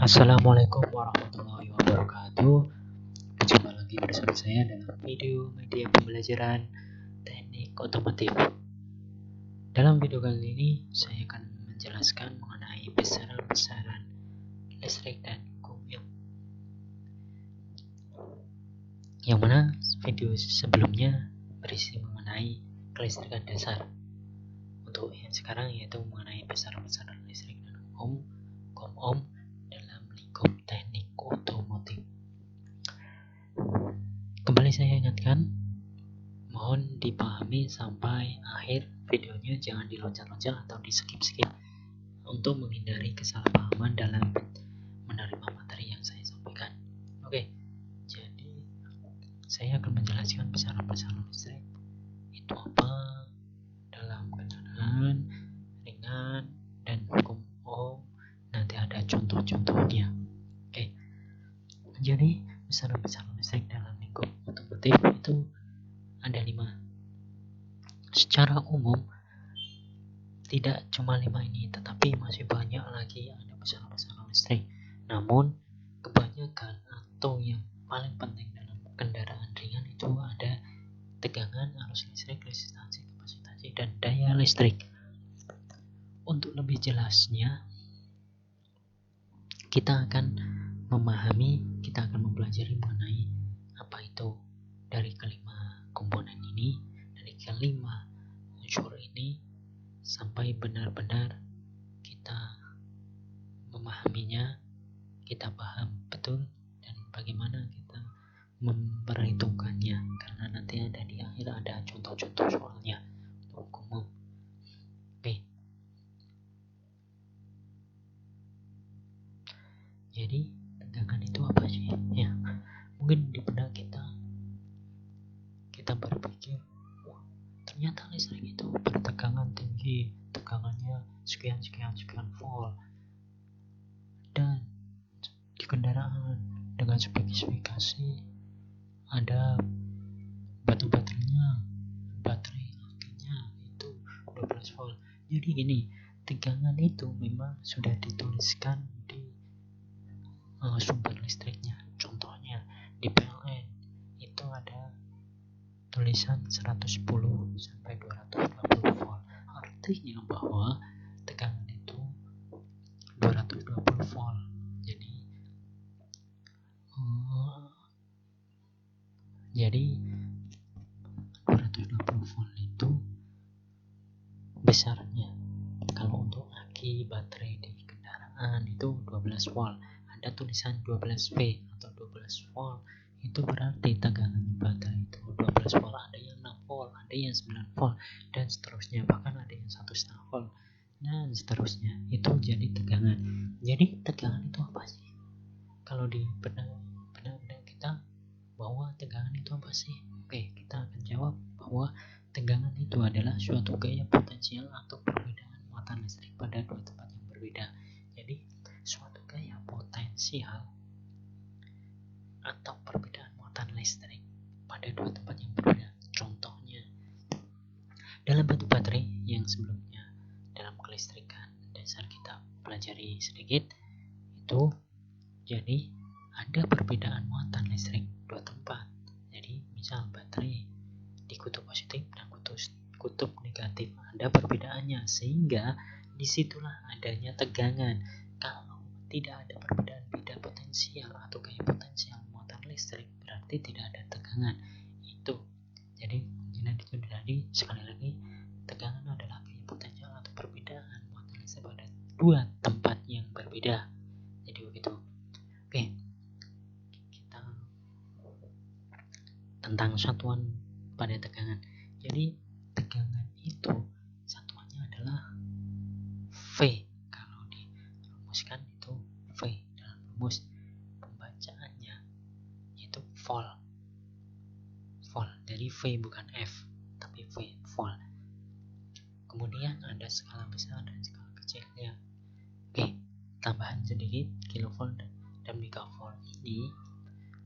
Assalamualaikum warahmatullahi wabarakatuh. Berjumpa lagi bersama saya dalam video media pembelajaran teknik otomotif. Dalam video kali ini saya akan menjelaskan mengenai besaran-besaran listrik dan hukum yang mana video sebelumnya berisi mengenai kelistrikan dasar. Untuk yang sekarang yaitu mengenai besaran-besaran listrik dan hukum ohm dalam lingkup teknik otomotif. Kembali saya ingatkan, mohon dipahami sampai akhir videonya, jangan diloncat-loncat atau di-skip untuk menghindari kesalahpahaman dalam menerima materi yang saya sampaikan. Oke, jadi saya akan menjelaskan besaran-besaran listrik itu apa dalam kendaraan ringan dan hukum ohm. Nanti ada contoh-contohnya. Oke, jadi besaran-besaran listrik dalam lingkup otomotif itu ada 5. Secara umum tidak cuma 5 ini, tetapi masih banyak lagi ada besaran-besaran listrik. Namun kebanyakan atau yang paling penting dalam kendaraan ringan itu ada tegangan, arus listrik, resistansi, kapasitansi, dan daya listrik. Untuk lebih jelasnya, kita akan mempelajari mengenai apa itu dari kelima komponen ini, dari kelima unsur ini, sampai benar-benar kita memahaminya, kita paham betul dan bagaimana kita memperhitungkannya, karena nanti ada di akhir ada contoh-contoh soalnya untuk umum. Oke. Jadi tegangan itu apa sih? Ya, mungkin di benak kita berpikir, wah, ternyata listrik itu bertegangan tinggi, tegangannya sekian volt, dan di kendaraan dengan spesifikasi ada baterainya itu 12 volt. Jadi gini, tegangan itu memang sudah dituliskan di sumber listriknya. Contohnya di PLN itu ada tulisan 110 sampai 220 volt. Artinya bahwa tegangan itu 220 volt. Jadi 220 volt itu besarnya. Kalau untuk aki baterai di kendaraan itu 12 volt. Ada tulisan 12V atau 12 volt. Itu berarti tegangan baterai itu 12 volt. Ada yang 6 volt, ada yang 9 volt, dan seterusnya. Bahkan ada yang 1,5 volt dan seterusnya. Itu jadi tegangan. Jadi tegangan itu apa sih? Kalau di benak kita, bahwa tegangan itu apa sih? Oke, kita akan jawab bahwa tegangan itu adalah suatu gaya potensial atau perbedaan muatan listrik pada dua tempat yang berbeda. Jadi, suatu gaya potensial atau perbedaan muatan listrik pada dua tempat yang berbeda. Contohnya, dalam batu baterai yang sebelumnya dalam kelistrikan dasar kita pelajari sedikit, itu jadi ada perbedaan muatan listrik dua tempat. Jadi misal baterai di kutub positif dan kutub negatif ada perbedaannya, sehingga disitulah adanya tegangan. Kalau tidak ada perbedaan beda potensial atau gaya potensial muatan listrik, berarti tidak ada tegangan. Itu jadi sekali lagi, tegangan adalah gaya potensial atau perbedaan muatan listrik pada dua tempat yang berbeda. Jadi begitu. Oke, kita tentang satuan pada tegangan. Jadi tegangan itu satuannya adalah V. Kalau dirumuskan itu V dalam rumus pembacaannya yaitu volt. Dari V bukan F, tapi V, volt. Kemudian ada skala besar dan skala kecilnya. Oke, tambahan sedikit, kilovolt dan megavolt ini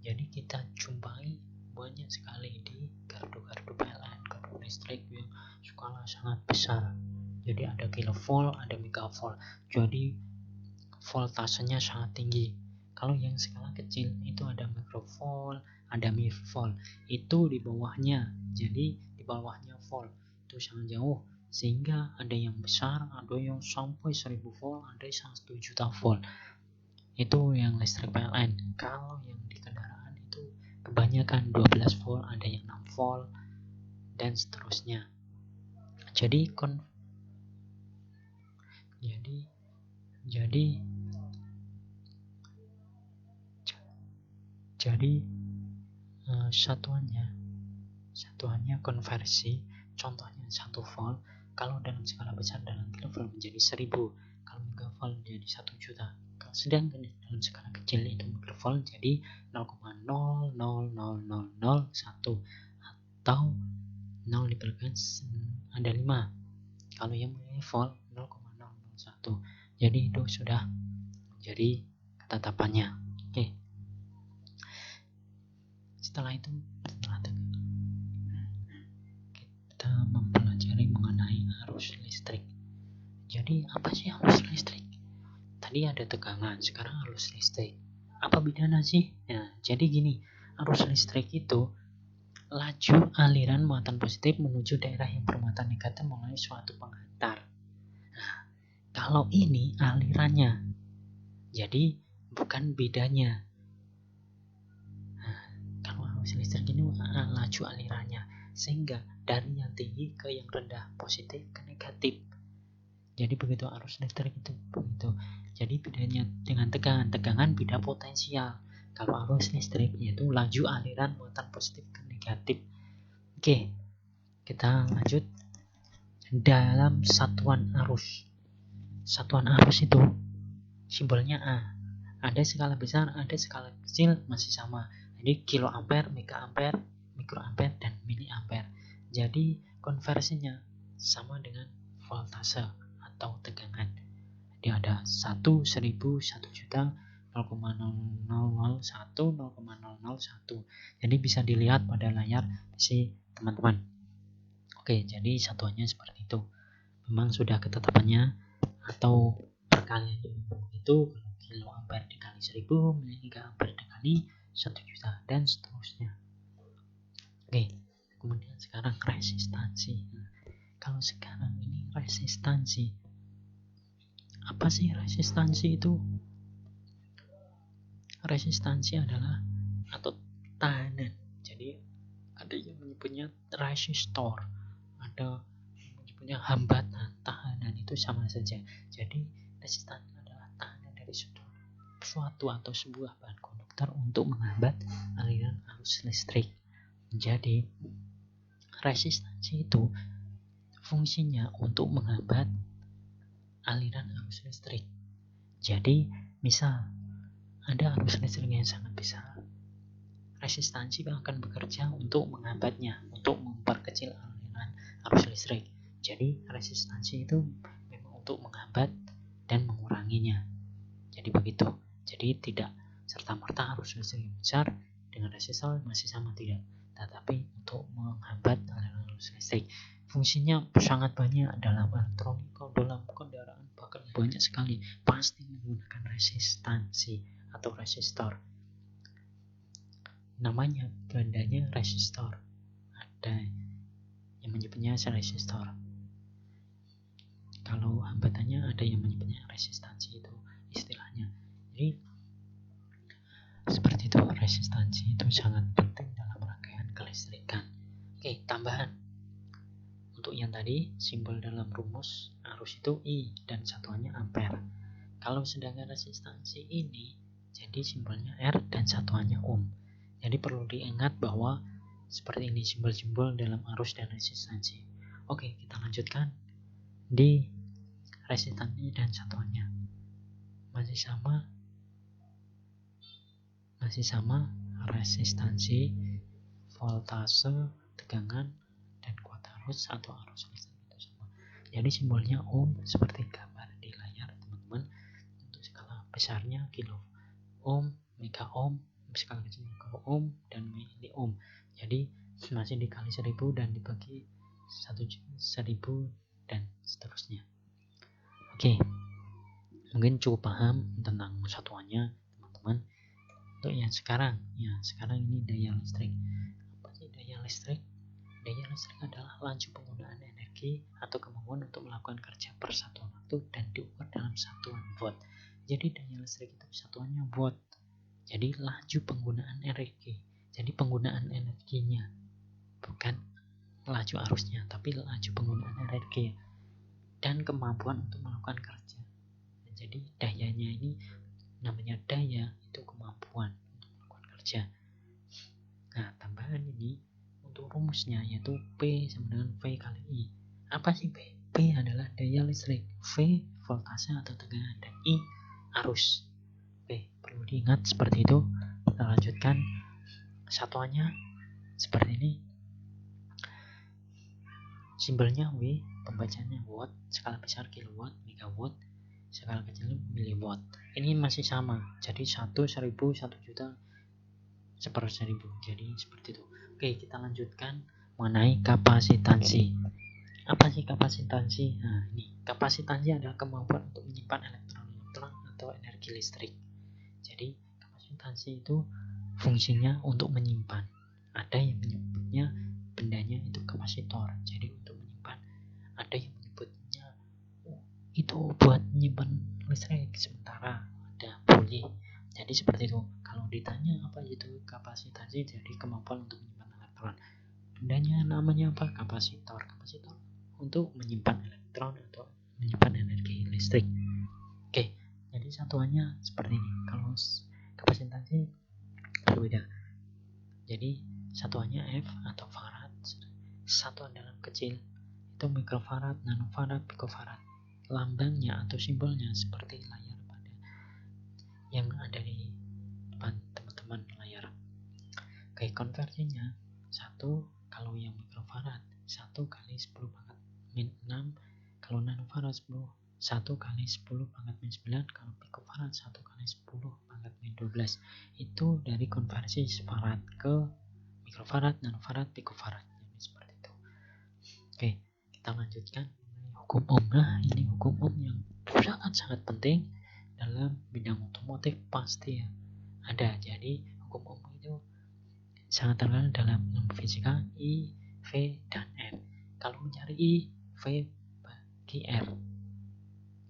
jadi kita jumpai banyak sekali di gardu-gardu PLN, gardu listrik yang skala sangat besar. Jadi ada kilovolt, ada megavolt. Jadi voltasenya sangat tinggi. Kalau yang skala kecil itu ada microvolt, ada millivolt, itu di bawahnya. Jadi di bawahnya volt itu sangat jauh, sehingga ada yang besar, ada yang sampai 1000 volt, ada yang 1 juta volt. Itu yang listrik PLN. Kalau yang di kendaraan itu kebanyakan 12 volt, ada yang 6 volt dan seterusnya. Jadi satuannya konversi, contohnya 1 volt kalau dalam skala besar dalam kilovolt menjadi 1000, kalau megavolt menjadi 1 juta. Sedangkan dalam skala kecil itu mikrovolt jadi 0,00001 atau 0 diberikan ada 5. Kalau yang millivolt 0,001. Jadi itu sudah menjadi ketetapannya. Oke. Setelah itu kita mempelajari mengenai arus listrik. Jadi apa sih arus listrik? Tadi ada tegangan, sekarang arus listrik. Apa bedanya sih? Nah, jadi gini, arus listrik itu laju aliran muatan positif menuju daerah yang bermuatan negatif melalui suatu penghantar. Nah, kalau ini alirannya, jadi bukan bedanya. Nah, kalau arus listrik ini laju alirannya, sehingga dari yang tinggi ke yang rendah, positif ke negatif. Jadi begitu arus listrik itu begitu. Jadi bedanya dengan tegangan beda potensial. Kalau arus listrik yaitu laju aliran muatan positif ke negatif. Oke, kita lanjut. Dalam satuan arus. Satuan arus itu simbolnya A. Ada skala besar, ada skala kecil masih sama. Jadi kiloampere, megaambere, mikroampere, dan miliampere. Jadi konversinya sama dengan voltase atau tegangan. Jadi ada 1, 1000, 1 juta, 0,001, 0,001. Jadi bisa dilihat pada layar si teman-teman. Oke, jadi satuannya seperti itu. Memang sudah ketetapannya atau perkalian itu kiloampere dikali 1000, miliampere dikali 1 juta dan seterusnya. Oke, kemudian sekarang resistansi. Kalau sekarang ini resistansi. Apa sih resistansi itu? Resistansi adalah atau tahanan. Jadi ada yang menyebutnya resistor, ada yang menyebutnya hambatan. Tahanan itu sama saja. Jadi resistansi adalah tahanan dari suatu atau sebuah bahan konduktor untuk menghambat aliran arus listrik. Jadi resistansi itu fungsinya untuk menghambat aliran arus listrik. Jadi misal ada arus listrik yang sangat besar, resistansi akan bekerja untuk menghambatnya, untuk memperkecil aliran arus listrik. Jadi resistansi itu memang untuk menghambat dan menguranginya. Jadi begitu. Jadi tidak serta-merta arus listrik yang besar dengan resistor masih sama, tidak. Tetapi untuk menghambat aliran arus listrik. Fungsinya sangat banyak dalam elektronika, dalam kendaraan, bahkan banyak sekali. Pasti menggunakan resistansi atau resistor. Namanya gandanya resistor. Ada yang menyebutnya resistor. Kalau hambatannya ada yang menyebutnya resistansi, itu istilahnya. Jadi seperti itu, resistansi itu sangat penting dalam rangkaian kelistrikan. Oke, tambahan. Untuk yang tadi, simbol dalam rumus arus itu I dan satuannya ampere. Kalau sedangkan resistansi ini, jadi simbolnya R dan satuannya ohm. Jadi perlu diingat bahwa seperti ini simbol-simbol dalam arus dan resistansi. Oke, kita lanjutkan di resistansi dan satuannya. Masih sama resistansi, voltase, tegangan, dan kuat arus atau arus listrik itu sama. Jadi simbolnya ohm seperti gambar di layar teman-teman. Untuk skala besarnya kilo ohm, mega ohm, skala kecil mega ohm dan mili ohm. Jadi masih dikali 1000 dan dibagi 1000 dan seterusnya. Oke, Mungkin cukup paham tentang satuannya teman-teman. Untuk yang sekarang ini daya listrik. Apa sih daya listrik? Daya listrik adalah laju penggunaan energi atau kemampuan untuk melakukan kerja per satuan waktu dan diukur dalam satuan watt. Jadi daya listrik itu satuannya watt. Jadi laju penggunaan energi. Jadi penggunaan energinya, bukan laju arusnya, tapi laju penggunaan energi dan kemampuan untuk melakukan kerja. Jadi dayanya ini namanya daya, itu kemampuan untuk melakukan kerja. Nah, tambahan ini untuk rumusnya yaitu P sama dengan V kali I. Apa sih P? P adalah daya listrik, V voltase atau tegangan, dan I arus. Oke, perlu diingat seperti itu. Kita lanjutkan. Satuannya seperti ini. Simbolnya W, pembacanya watt, skala besar kilowatt, megawatt, skala kecil miliwatt. Ini masih sama. Jadi 1, 1000, 1 juta, 1/1000. Jadi seperti itu. Oke, kita lanjutkan mengenai kapasitansi. Apa sih kapasitansi? Nah, ini kapasitansi adalah kemampuan untuk menyimpan elektron atau energi listrik. Jadi kapasitansi itu fungsinya untuk menyimpan. Ada yang menyebutnya bendanya itu kapasitor, jadi untuk menyimpan. Ada yang menyebutnya itu buat menyimpan listrik sementara, ada boleh. Jadi seperti itu. Kalau ditanya apa itu kapasitansi, jadi kemampuan untuk menyimpan elektron. Bendanya namanya apa? Kapasitor. Kapasitor untuk menyimpan elektron atau menyimpan energi listrik. Oke, jadi satuannya seperti ini. Kalau kapasitansi berbeda. Jadi satuannya F atau farad. Satuan dalam kecil itu mikrofarad, nanofarad, pikofarad. Lambangnya atau simbolnya seperti layar pada yang ada di depan teman-teman layar. Oke, konversinya 1 kalau yang mikrofarad 1 kali 10 pangkat min 6, kalau nanofarad 1 kali 10 pangkat min 9, kalau pikofarad 1 kali 10 pangkat min 12. Itu dari konversi farad ke mikrofarad, nanofarad, pikofarad. Jadi seperti itu. Oke, kita lanjutkan hukum Ohm. Nah, ini hukum Ohm yang sangat-sangat penting dalam bidang otomotif pasti ya ada. Jadi hukum Ohm itu sangat terkenal dalam ilmu fisika I, V, dan R. Kalau mencari I, V bagi R.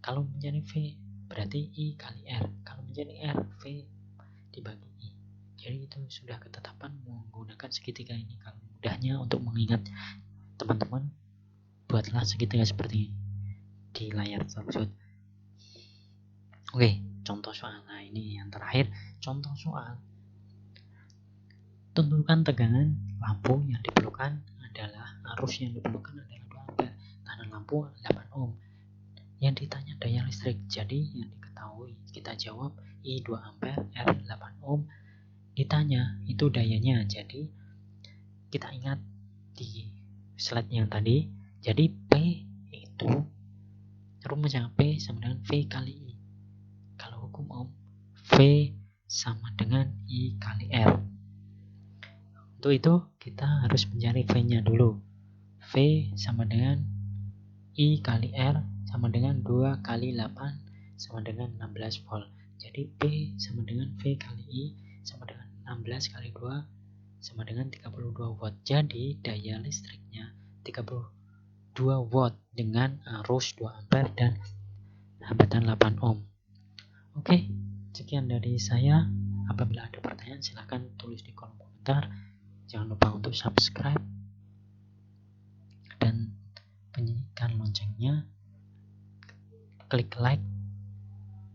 Kalau mencari V berarti I kali R. Kalau mencari R, V dibagi I. Jadi itu sudah ketetapan menggunakan segitiga ini. Kalau mudahnya untuk mengingat teman-teman, buatlah segitiga seperti di layar tersebut. Oke, contoh soal. Nah, ini yang terakhir, contoh soal. Tentukan tegangan lampu yang diperlukan adalah arus yang diperlukan adalah 2 ampere. Tahanan lampu 8 ohm. Yang ditanya daya listrik. Jadi yang diketahui kita jawab I 2 ampere, R 8 ohm. Ditanya itu dayanya. Jadi kita ingat di slide yang tadi. Jadi P itu rumusnya P sama dengan V kali I. Kalau hukum Ohm, V sama dengan I kali R. Untuk itu kita harus mencari V-nya dulu. V sama dengan I kali R sama dengan 2 kali 8 sama dengan 16 volt. Jadi P sama dengan V kali I sama dengan 16 kali 2 sama dengan 32 watt. Jadi daya listriknya 32 watt dengan arus 2 ampere dan hambatan 8 ohm. Oke, sekian dari saya. Apabila ada pertanyaan silahkan tulis di kolom komentar. Jangan lupa untuk subscribe dan bunyikan loncengnya, klik like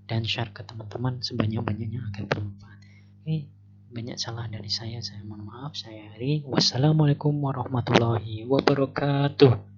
dan share ke teman-teman sebanyak-banyaknya agar bermanfaat. Oke, banyak salah dari saya mohon maaf. Saya Heri. Wassalamualaikum warahmatullahi wabarakatuh.